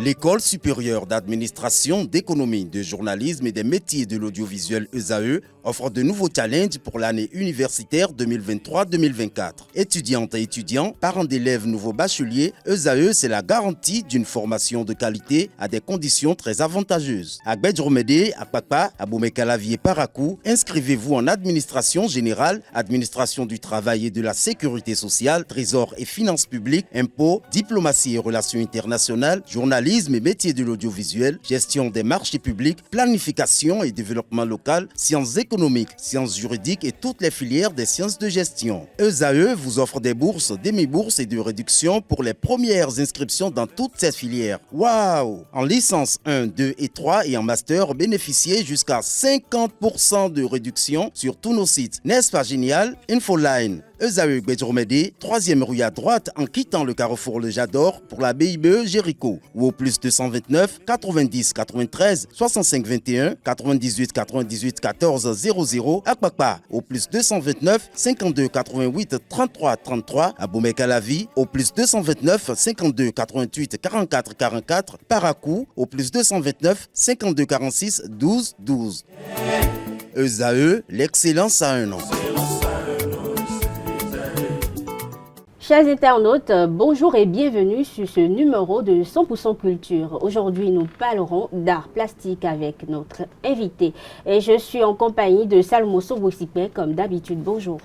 L'École supérieure d'administration, d'économie, de journalisme et des métiers de l'audiovisuel ESAE offre de nouveaux challenges pour l'année universitaire 2023-2024. Étudiantes et étudiants, parents d'élèves nouveaux bacheliers, ESAE, c'est la garantie d'une formation de qualité à des conditions très avantageuses. À Gbedjromede, à Papa, à Boumekalavi et Parakou, inscrivez-vous en administration générale, administration du travail et de la sécurité sociale, trésor et finances publiques, impôts, diplomatie et relations internationales, journalisme et métiers de l'audiovisuel, gestion des marchés publics, planification et développement local, sciences économiques, sciences juridiques et toutes les filières des sciences de gestion. ESAE vous offre des bourses, demi-bourses et de réductions pour les premières inscriptions dans toutes ces filières. Waouh! En licence 1, 2 et 3 et en master, bénéficiez jusqu'à 50% de réduction sur tous nos sites. N'est-ce pas génial? Infoline. ESAE Gbedjromede, 3e rue à droite en quittant le carrefour Le Jador pour la BIBE Jéricho ou au plus 229 90 93 65 21 98 98 14 00 à Kpakpa au plus 229 52 88 33 33 à Boumekalavi au plus 229 52 88 44 44 Parakou au plus 229 52 46 12 12. ESAE, l'excellence à un an. Chers internautes, bonjour et bienvenue sur ce numéro de 100% Culture. Aujourd'hui, nous parlerons d'art plastique avec notre invité. Et je suis en compagnie de Salmo Sobosipé, comme d'habitude. Bonjour.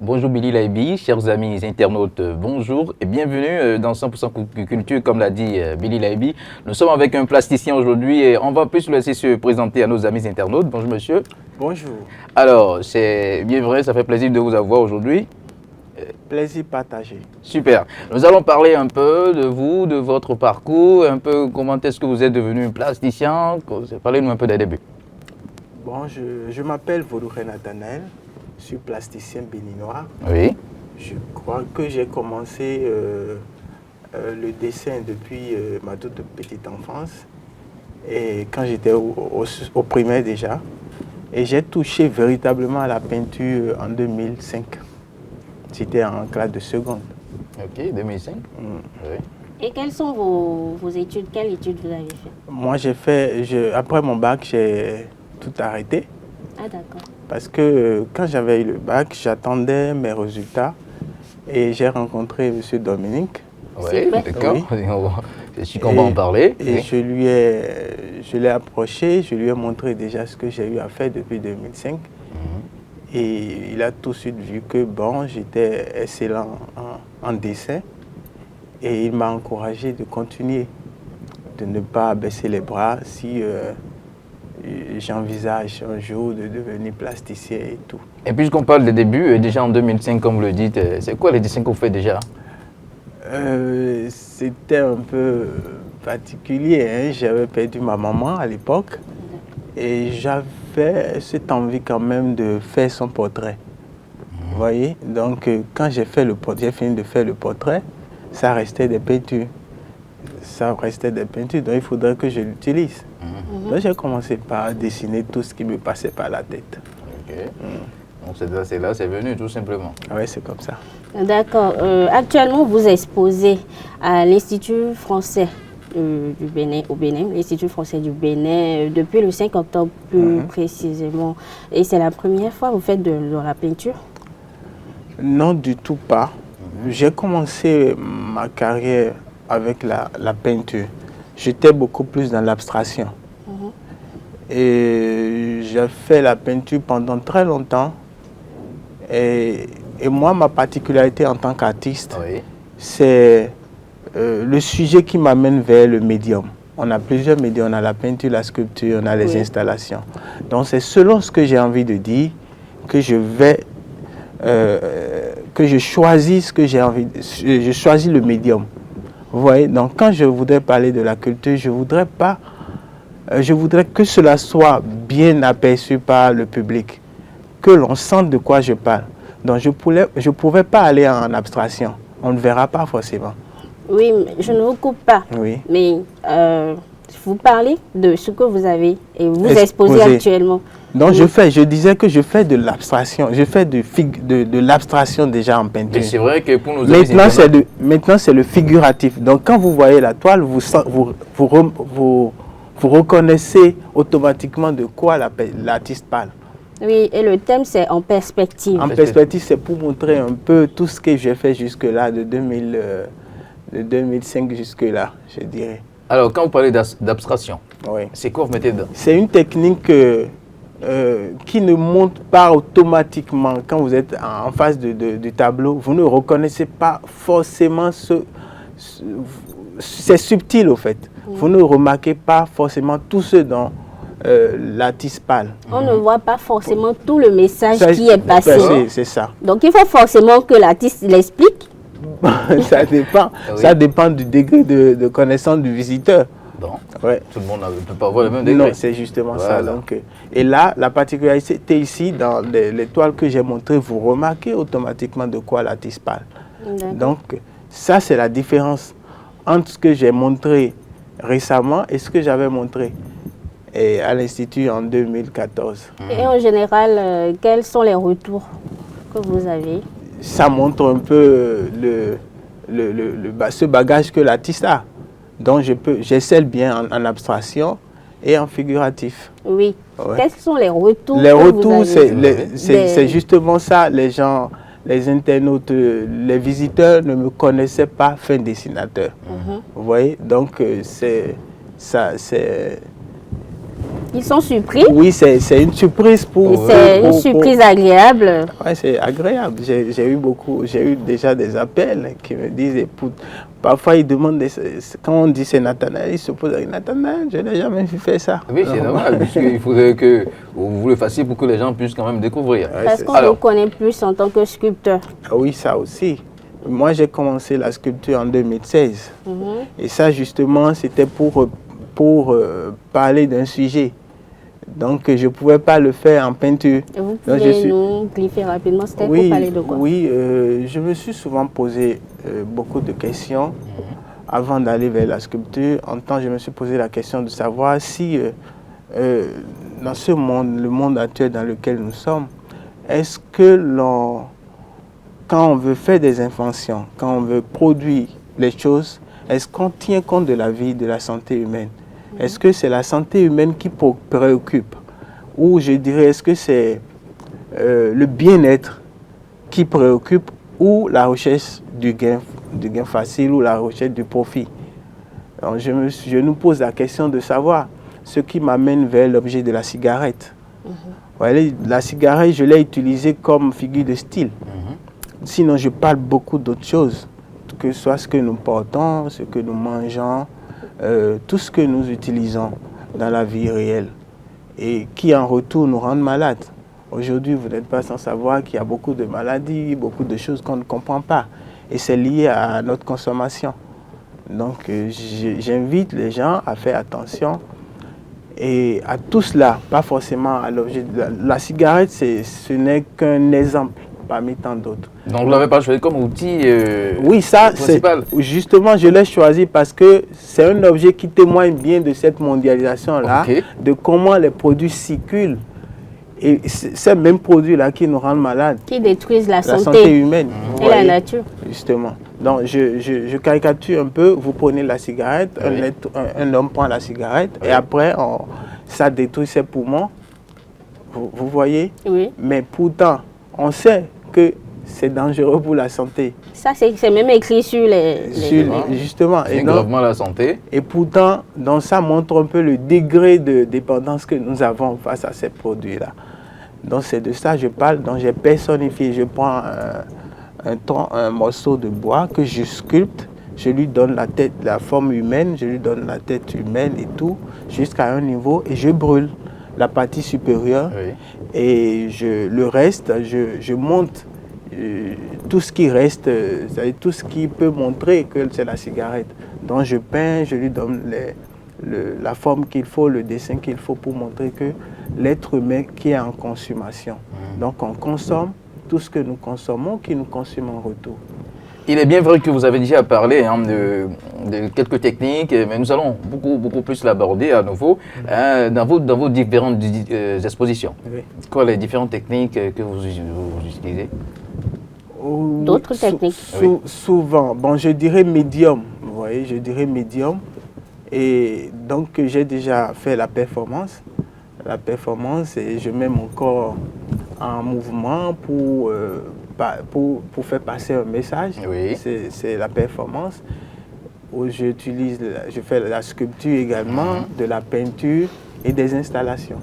Bonjour Billy Laibi, chers amis internautes, bonjour et bienvenue dans 100% Culture, comme l'a dit Billy Laibi. Nous sommes avec un plasticien aujourd'hui et on va plus le laisser se présenter à nos amis internautes. Bonjour monsieur. Bonjour. Alors, c'est bien vrai, ça fait plaisir de vous avoir aujourd'hui. Plaisir partagé. Super. Nous allons parler un peu de vous, de votre parcours, un peu comment est-ce que vous êtes devenu plasticien. Parlez-nous un peu des débuts. Bon, je m'appelle Vodoukhé Nathanaël, je suis plasticien béninois. Oui. Je crois que j'ai commencé le dessin depuis ma toute petite enfance, et quand j'étais au primaire déjà. Et j'ai touché véritablement à la peinture en 2005. J'étais en classe de seconde. Ok, 2005. Oui. Et quelles sont vos études? Quelles études vous avez fait? Moi, après mon bac, j'ai tout arrêté. Ah d'accord. Parce que quand j'avais eu le bac, j'attendais mes résultats et j'ai rencontré M. Dominique. Oui, d'accord. Oui. Je suis qu'on va en parler. Et oui. je l'ai approché, je lui ai montré déjà ce que j'ai eu à faire depuis 2005. Et il a tout de suite vu que bon, j'étais excellent en dessin. Et il m'a encouragé de continuer, de ne pas baisser les bras si j'envisage un jour de devenir plasticien et tout. Et puisqu'on parle des débuts, déjà en 2005, comme vous le dites, c'est quoi les dessins que vous faites déjà? C'était un peu particulier, hein. J'avais perdu ma maman à l'époque et j'avais cette envie quand même de faire son portrait. Vous voyez? Donc quand j'ai fini de faire le portrait, ça restait des peintures. Donc il faudrait que je l'utilise. Donc j'ai commencé par dessiner tout ce qui me passait par la tête. Ok. Donc c'est venu tout simplement. Oui, c'est comme ça. D'accord. Actuellement, vous exposez à l'Institut français du Bénin, au Bénin, l'Institut français du Bénin, depuis le 5 octobre plus précisément. Et c'est la première fois que vous faites de la peinture? Non, du tout pas. J'ai commencé ma carrière avec la peinture. J'étais beaucoup plus dans l'abstraction. Et j'ai fait la peinture pendant très longtemps. Et moi, ma particularité en tant qu'artiste, c'est le sujet qui m'amène vers le médium. On a plusieurs médiums, on a la peinture, la sculpture, on a les installations. Donc c'est selon ce que j'ai envie de dire que je choisis ce que j'ai envie de, je choisis le médium. Vous voyez, donc quand je voudrais parler de la culture, je voudrais que cela soit bien aperçu par le public, que l'on sente de quoi je parle. Donc je pouvais pas aller en abstraction, on ne verra pas forcément. Oui, je ne vous coupe pas. Oui. Mais vous parlez de ce que vous avez et vous exposez actuellement. Donc je disais que je fais de l'abstraction, je fais de l'abstraction déjà en peinture. Mais c'est vrai que pour nous Maintenant c'est le figuratif. Donc quand vous voyez la toile, vous reconnaissez automatiquement de quoi l'artiste parle. Oui, et le thème c'est en perspective. En perspective, c'est pour montrer un peu tout ce que j'ai fait jusque-là, de 2005 jusque-là, je dirais. Alors, quand vous parlez d'abstraction, oui. C'est quoi vous mettez dedans? C'est une technique qui ne monte pas automatiquement. Quand vous êtes en face du tableau, vous ne reconnaissez pas forcément c'est subtil, au fait. Vous ne remarquez pas forcément tout ce dont l'artiste parle. On ne voit pas forcément tout le message qui est passé. C'est ça. Donc, il faut forcément que l'artiste l'explique. Ça dépend. Oui. Ça dépend du degré de connaissance du visiteur. Bon, ouais. Tout le monde ne peut pas avoir le même degré. Non, c'est justement ça. Donc, et là, la particularité ici, dans les toiles que j'ai montrées, vous remarquez automatiquement de quoi l'artiste parle. Donc, ça, c'est la différence entre ce que j'ai montré récemment et ce que j'avais montré à l'Institut en 2014. Et en général, quels sont les retours que vous avez? Ça montre un peu ce bagage que l'artiste a. Donc j'excelle bien en abstraction et en figuratif. Oui. Ouais. Quels sont les retours? Les retours, c'est justement ça. Les gens, les internautes, les visiteurs ne me connaissaient pas fin dessinateur. Vous voyez? Donc ils sont surpris. Oui, c'est une surprise c'est une surprise agréable. Oui, c'est agréable. J'ai eu déjà des appels qui me disent, parfois ils demandent, quand on dit c'est Nathanaël, ils se posent avec Nathanaël, je n'ai jamais vu faire ça. Oui, c'est normal, puisqu'il faudrait que vous le fassiez pour que les gens puissent quand même découvrir. Parce qu'on vous connaît plus en tant que sculpteur. Oui, ça aussi. Moi, j'ai commencé la sculpture en 2016. Et ça, justement, c'était pour parler d'un sujet. Donc, je ne pouvais pas le faire en peinture. Et vous pouvez nous griffer rapidement, c'était pour parler de quoi? Oui, je me suis souvent posé beaucoup de questions avant d'aller vers la sculpture. En temps, je me suis posé la question de savoir si, dans ce monde, le monde actuel dans lequel nous sommes, est-ce que quand on veut faire des inventions, quand on veut produire les choses, est-ce qu'on tient compte de la vie, de la santé humaine? Est-ce que c'est la santé humaine qui préoccupe? Ou je dirais, est-ce que c'est le bien-être qui préoccupe ou la recherche du gain facile ou la recherche du profit? Alors je nous pose la question de savoir ce qui m'amène vers l'objet de la cigarette. Voyez, la cigarette, je l'ai utilisée comme figure de style. Sinon, je parle beaucoup d'autres choses, que ce soit ce que nous portons, ce que nous mangeons, tout ce que nous utilisons dans la vie réelle et qui en retour nous rendent malades. Aujourd'hui, vous n'êtes pas sans savoir qu'il y a beaucoup de maladies, beaucoup de choses qu'on ne comprend pas et c'est lié à notre consommation. Donc j'invite les gens à faire attention et à tout cela, pas forcément à l'objet. La cigarette, ce n'est qu'un exemple parmi tant d'autres. Donc vous ne l'avez pas choisi comme outil oui, ça, principal. Justement, je l'ai choisi parce que c'est un objet qui témoigne bien de cette mondialisation-là, de comment les produits circulent. Et ces mêmes produits-là qui nous rendent malades. Qui détruisent la santé humaine. Et la nature. Justement. Donc, je caricature un peu. Vous prenez la cigarette, un homme prend la cigarette, et après, ça détruit ses poumons. Vous voyez? Oui. Mais pourtant, on sait que c'est dangereux pour la santé. Ça, c'est même écrit sur les... Justement. C'est gravement la santé. Et pourtant, donc, ça montre un peu le degré de dépendance que nous avons face à ces produits-là. Donc, c'est de ça que je parle. Donc, j'ai personnifié. Je prends un morceau de bois que je sculpte. Je lui donne la tête, la forme humaine. Je lui donne la tête humaine et tout, jusqu'à un niveau. Et je brûle la partie supérieure. Oui. Et le reste, je monte tout ce qui reste, tout ce qui peut montrer que c'est la cigarette. Donc je peins, je lui donne la forme qu'il faut, le dessin qu'il faut pour montrer que l'être humain qui est en consommation. Donc on consomme tout ce que nous consommons, qui nous consomme en retour. Il est bien vrai que vous avez déjà parlé hein, de quelques techniques, mais nous allons beaucoup plus l'aborder à nouveau dans vos différentes expositions. Oui. Quoi les différentes techniques que vous utilisez? D'autres techniques. Souvent, bon, je dirais médium, vous voyez, je dirais médium. Et donc, j'ai déjà fait la performance et je mets mon corps en mouvement pour faire passer un message. Oui. C'est la performance. Où je fais la sculpture également, de la peinture et des installations.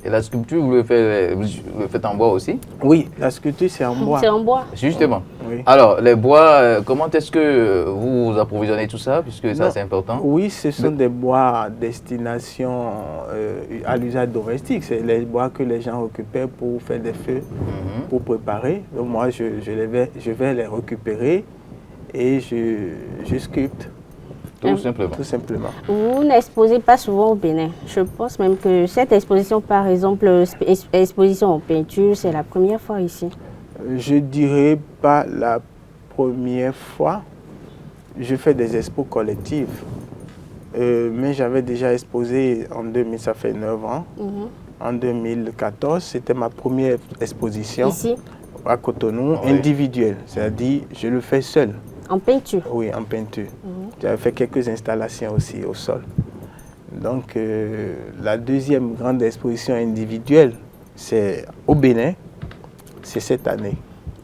Et la sculpture, vous le faites en bois aussi? Oui, la sculpture, c'est en bois. C'est en bois. Justement. Oui. Alors, les bois, comment est-ce que vous approvisionnez tout ça, puisque ça, c'est important? Oui, ce sont des bois à destination à l'usage domestique. C'est les bois que les gens récupèrent pour faire des feux, pour préparer. Donc moi, je vais les récupérer et je sculpte. Tout simplement. Tout simplement. Vous n'exposez pas souvent au Bénin. Je pense même que cette exposition, par exemple, exposition en peinture, c'est la première fois ici. Je dirais pas la première fois. Je fais des expos collectives. Mais j'avais déjà exposé en 2000, ça fait 9 ans. En 2014, c'était ma première exposition. Ici? À Cotonou, individuelle. C'est-à-dire, je le fais seul. En peinture? Oui, en peinture. J'avais fait quelques installations aussi au sol. Donc, la deuxième grande exposition individuelle, c'est au Bénin. C'est cette année.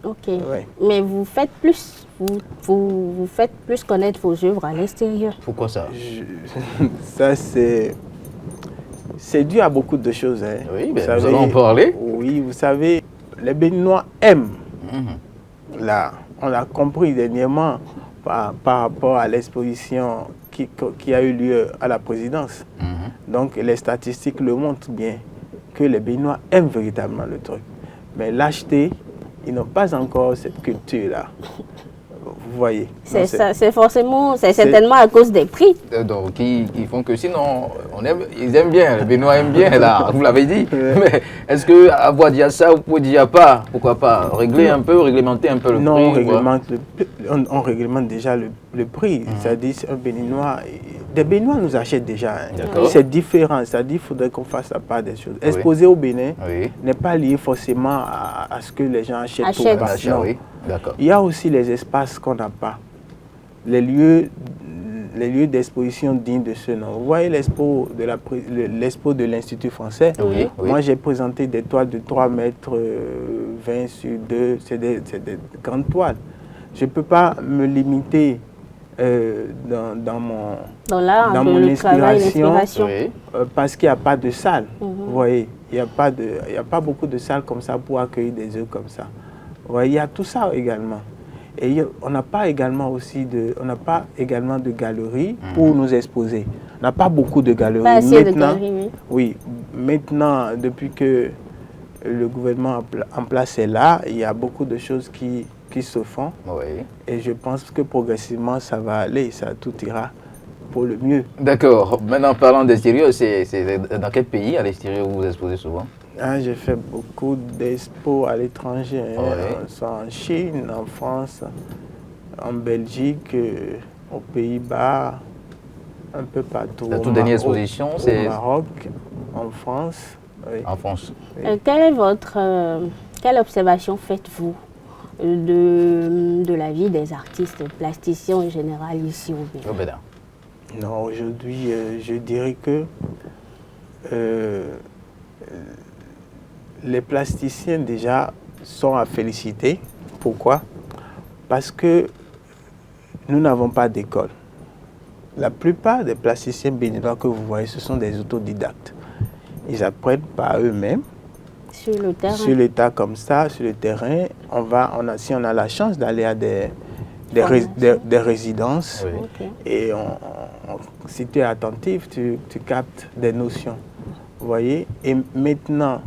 Ok. Ouais. Mais vous faites plus, vous faites plus connaître vos œuvres à l'extérieur. Pourquoi ça? Ça, c'est dû à beaucoup de choses. Hein. Oui, mais nous allons en parler. Oui, vous savez, les Béninois aiment. Là, on l'a compris dernièrement par rapport à l'exposition qui a eu lieu à la présidence. Donc, les statistiques le montrent bien que les Béninois aiment véritablement le truc. Mais l'acheter, ils n'ont pas encore cette culture-là. Vous voyez. C'est certainement à cause des prix. Donc, qui font que sinon, ils aiment bien, les Béninois aiment bien, là, vous l'avez dit. Mais est-ce qu'à voir dire ça, vous pouvez dire pas, pourquoi pas, réglementer un peu le prix? Non, on réglemente déjà le prix. C'est-à-dire, un Béninois, des Béninois nous achètent déjà. Hein. C'est différent, c'est-à-dire qu'il faudrait qu'on fasse la part des choses. Exposer au Bénin n'est pas lié forcément à ce que les gens achètent. Il y a aussi les espaces qu'on n'a pas. Les lieux d'exposition dignes de ce nom. Vous voyez l'expo de l'Institut français. Moi, j'ai présenté des toiles de 3 mètres 20 sur 2. C'est des grandes toiles. Je ne peux pas me limiter dans mon inspiration parce qu'il n'y a pas de salle. Vous voyez, il n'y a pas beaucoup de salles comme ça pour accueillir des œuvres comme ça. Vous voyez, il y a tout ça également. Et on n'a pas également de galeries pour nous exposer. On n'a pas beaucoup de galeries. Pas assez de galeries, oui. Maintenant, depuis que le gouvernement en place est là, il y a beaucoup de choses qui se font. Et je pense que progressivement, ça va aller, tout ira pour le mieux. D'accord. Maintenant, parlant d'extérieur, c'est dans quel pays à l'extérieur vous exposez souvent? J'ai fait beaucoup d'expos à l'étranger, soit en Chine, en France, en Belgique, aux Pays-Bas, un peu partout. La toute dernière exposition, c'est au Maroc, en France. Oui. En France. Oui. Quelle observation faites-vous de la vie des artistes plasticiens en général ici au Bénin? Non, aujourd'hui, je dirais que les plasticiens déjà sont à féliciter. Pourquoi? Parce que nous n'avons pas d'école. La plupart des plasticiens béninois que vous voyez, ce sont des autodidactes. Ils apprennent par eux-mêmes. Sur le terrain. Sur le tas comme ça, sur le terrain. Si on a la chance d'aller à des résidences, et si tu es attentif, tu captes des notions. Vous voyez? Et maintenant,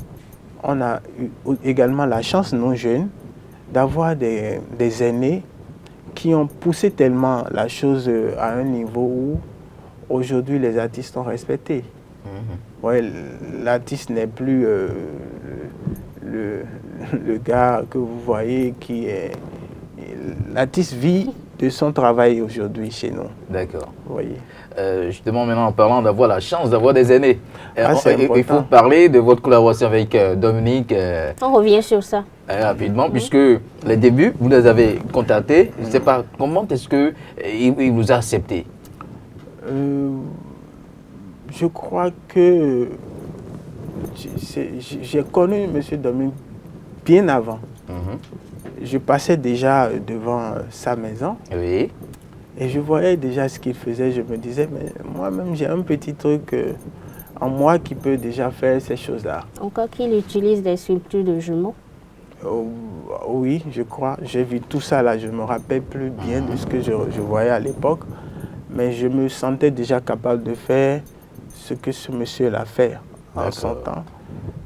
on a eu également la chance, nous jeunes, d'avoir des aînés qui ont poussé tellement la chose à un niveau où aujourd'hui les artistes sont respectés. Ouais, l'artiste n'est plus le gars que vous voyez qui est l'artiste vit de son travail aujourd'hui chez nous. D'accord. Vous voyez. Justement, maintenant, en parlant d'avoir la chance d'avoir des aînés, il faut important. parler de votre collaboration avec Dominique On revient sur ça. rapidement, puisque les débuts, vous les avez contactés. Je ne sais pas comment est-ce qu'il vous a accepté. Je crois que j'ai connu M. Dominique bien avant. Je passais déjà devant sa maison Oui. et je voyais déjà ce qu'il faisait. Je me disais, mais moi-même, j'ai un petit truc en moi qui peut déjà faire ces choses-là. Encore qu'il utilise des sculptures de jumeaux. Oui, je crois. J'ai vu tout ça là. Je ne me rappelle plus bien de ce que je voyais à l'époque. Mais je me sentais déjà capable de faire ce que ce monsieur a fait en son temps.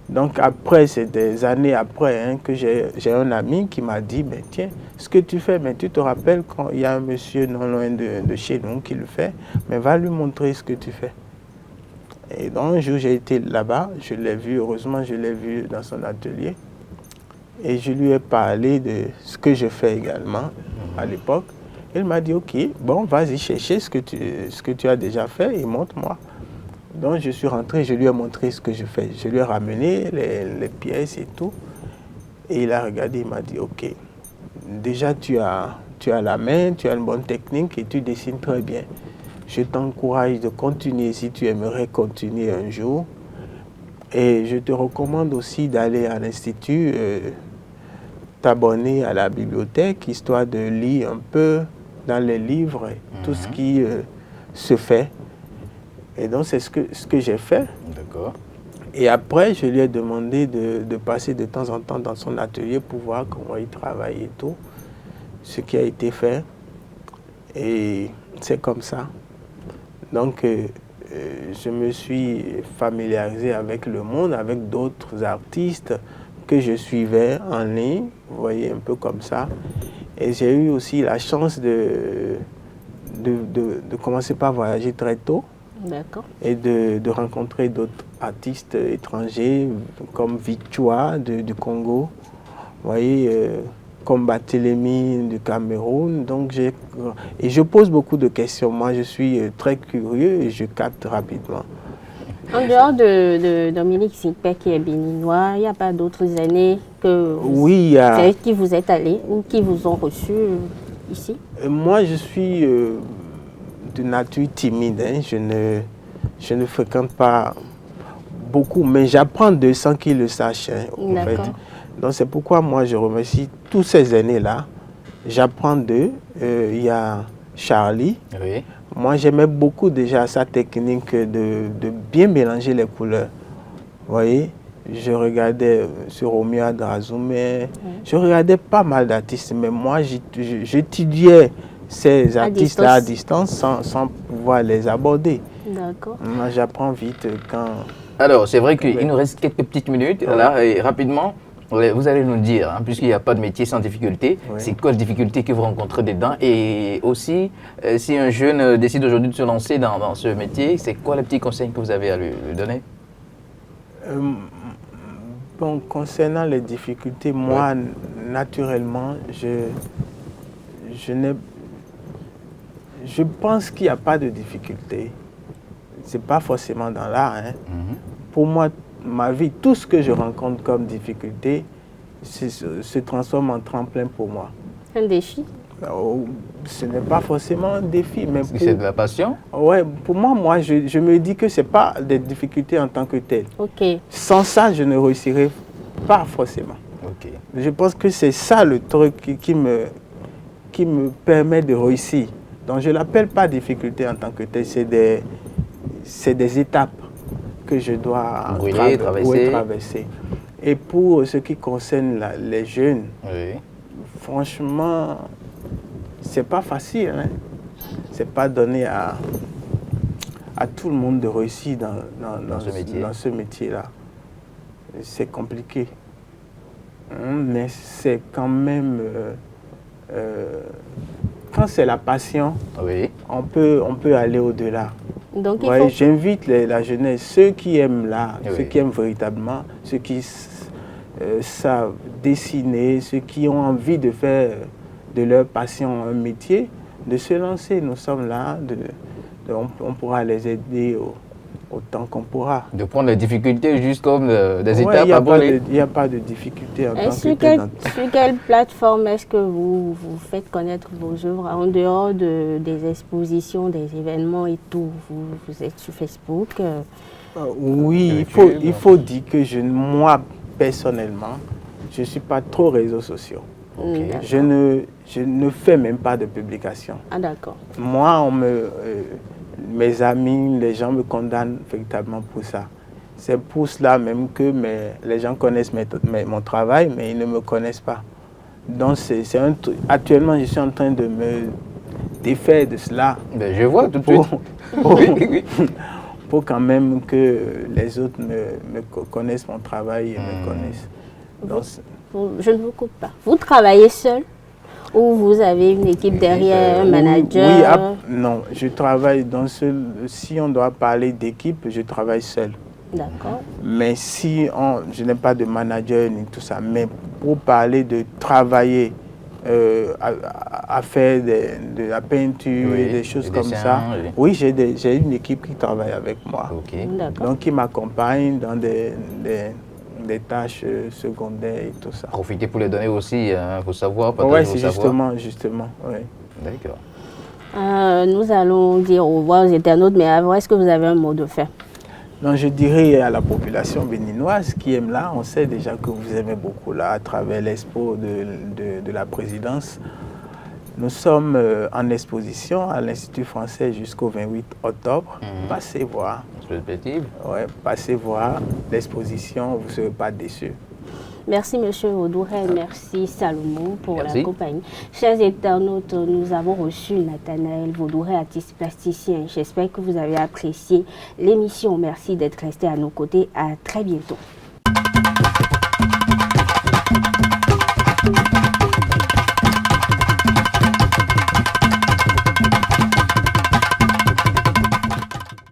Donc après, c'est des années après que j'ai un ami qui m'a dit, ben, tiens, ce que tu fais, mais tu te rappelles quand il y a un monsieur non loin de chez nous qui le fait, mais va lui montrer ce que tu fais. Et donc un jour, j'ai été là-bas, je l'ai vu, heureusement, je l'ai vu dans son atelier. Et je lui ai parlé de ce que je fais également à l'époque. Il m'a dit, ok, bon, vas-y chercher ce que tu as déjà fait et montre-moi. Donc je suis rentré, je lui ai montré ce que je fais. Je lui ai ramené les pièces et tout. Et il a regardé, il m'a dit, ok, déjà tu as la main, tu as une bonne technique et tu dessines très bien. Je t'encourage de continuer si tu aimerais continuer un jour. Et je te recommande aussi d'aller à l'institut, t'abonner à la bibliothèque, histoire de lire un peu dans les livres tout ce qui se fait. Et donc, c'est ce que j'ai fait. D'accord. Et après, je lui ai demandé de passer de temps en temps dans son atelier pour voir comment il travaille et tout. Ce qui a été fait. Et c'est comme ça. Donc, je me suis familiarisé avec le monde, avec d'autres artistes que je suivais en ligne. Vous voyez, un peu comme ça. Et j'ai eu aussi la chance de commencer par voyager très tôt. D'accord. Et de rencontrer d'autres artistes étrangers comme Vichwa du Congo, vous voyez, comme Barthélemy du Cameroun. Donc et je pose beaucoup de questions. Moi, je suis très curieux et je capte rapidement. En dehors de Dominique Simpé qui est béninois, il n'y a pas d'autres aînés que oui, il y a... qui vous êtes allés ou qui vous ont reçu ici? Moi, je suis de nature timide. Hein. Je ne fréquente pas beaucoup, mais j'apprends d'eux sans qu'ils le sachent. Hein, en fait. Donc c'est pourquoi moi je remercie tous ces aînés-là. J'apprends d'eux. Il y a Charlie. Oui. Moi j'aimais beaucoup déjà sa technique de bien mélanger les couleurs. Vous voyez, je regardais sur Romeo Drazumé, je regardais pas mal d'artistes, mais moi j'étudiais ces artistes-là à distance sans pouvoir les aborder. D'accord. Moi, j'apprends vite quand... Alors, c'est vrai qu'il nous reste quelques petites minutes. Là, et rapidement, vous allez nous dire, hein, puisqu'il n'y a pas de métier sans difficulté, c'est quoi les difficultés que vous rencontrez dedans? Et aussi, si un jeune décide aujourd'hui de se lancer dans ce métier, c'est quoi les petits conseils que vous avez à lui donner? Bon, concernant les difficultés, moi, naturellement, je pense qu'il n'y a pas de difficulté. Ce n'est pas forcément dans l'art. Hein. Pour moi, ma vie, tout ce que je rencontre comme difficulté se transforme en tremplin pour moi. Un défi? Ce n'est pas forcément un défi. Mais c'est de la passion? Ouais, pour moi je me dis que ce n'est pas des difficultés en tant que telles. Okay. Sans ça, je ne réussirais pas forcément. Okay. Je pense que c'est ça le truc qui me permet de réussir. Donc je ne l'appelle pas difficulté en tant que telle, c'est des étapes que je dois traverser. Et pour ce qui concerne les jeunes, franchement, c'est pas facile. Hein. C'est pas donné à tout le monde de réussir dans ce métier-là. C'est compliqué. Mais c'est quand même... quand c'est la passion, on peut aller au-delà. Donc, j'invite la jeunesse, ceux qui aiment l'art, ceux qui aiment véritablement, ceux qui savent dessiner, ceux qui ont envie de faire de leur passion un métier, de se lancer. Nous sommes là, on pourra les aider autant qu'on pourra. De prendre les difficultés juste comme des étapes à Il brûler. n'y a pas de difficulté en tant que Sur quelle plateforme est-ce que vous faites connaître vos œuvres en dehors des expositions, des événements et tout? Vous êtes sur Facebook? Oui, il faut dire que moi, personnellement, je ne suis pas trop réseaux sociaux. Okay. Je ne fais même pas de publication. Ah d'accord. Moi, mes amis, les gens me condamnent véritablement pour ça. C'est pour cela même que les gens connaissent mon travail, mais ils ne me connaissent pas. Donc, actuellement, je suis en train de me défaire de cela. Ben, je vois tout de suite. Pour quand même que les autres me connaissent mon travail et me connaissent. Donc, je ne vous coupe pas. Vous travaillez seul ou vous avez une équipe derrière, un manager? Oui, non, je travaille si on doit parler d'équipe, je travaille seul. D'accord. Mais si je n'ai pas de manager ni tout ça, mais pour parler de travailler à faire de la peinture et des choses comme ça, oui, j'ai une équipe qui travaille avec moi. Okay. Donc qui m'accompagne dans des tâches secondaires et tout ça. Profitez pour les donner aussi, pour savoir. Oui, c'est justement, oui. D'accord. Nous allons dire au revoir aux internautes, mais avant, est-ce que vous avez un mot de fin? Non, je dirais à la population béninoise qui aime l'art, on sait déjà que vous aimez beaucoup l'art à travers l'expo de la présidence. Nous sommes en exposition à l'Institut français jusqu'au 28 octobre. Passez voir. Ouais, passez voir l'exposition, vous ne serez pas déçus. Merci M. Vaudouret, merci Salomon pour la compagnie. Chers internautes, nous avons reçu Nathanaël Vaudouret, artiste plasticien. J'espère que vous avez apprécié l'émission. Merci d'être resté à nos côtés. À très bientôt.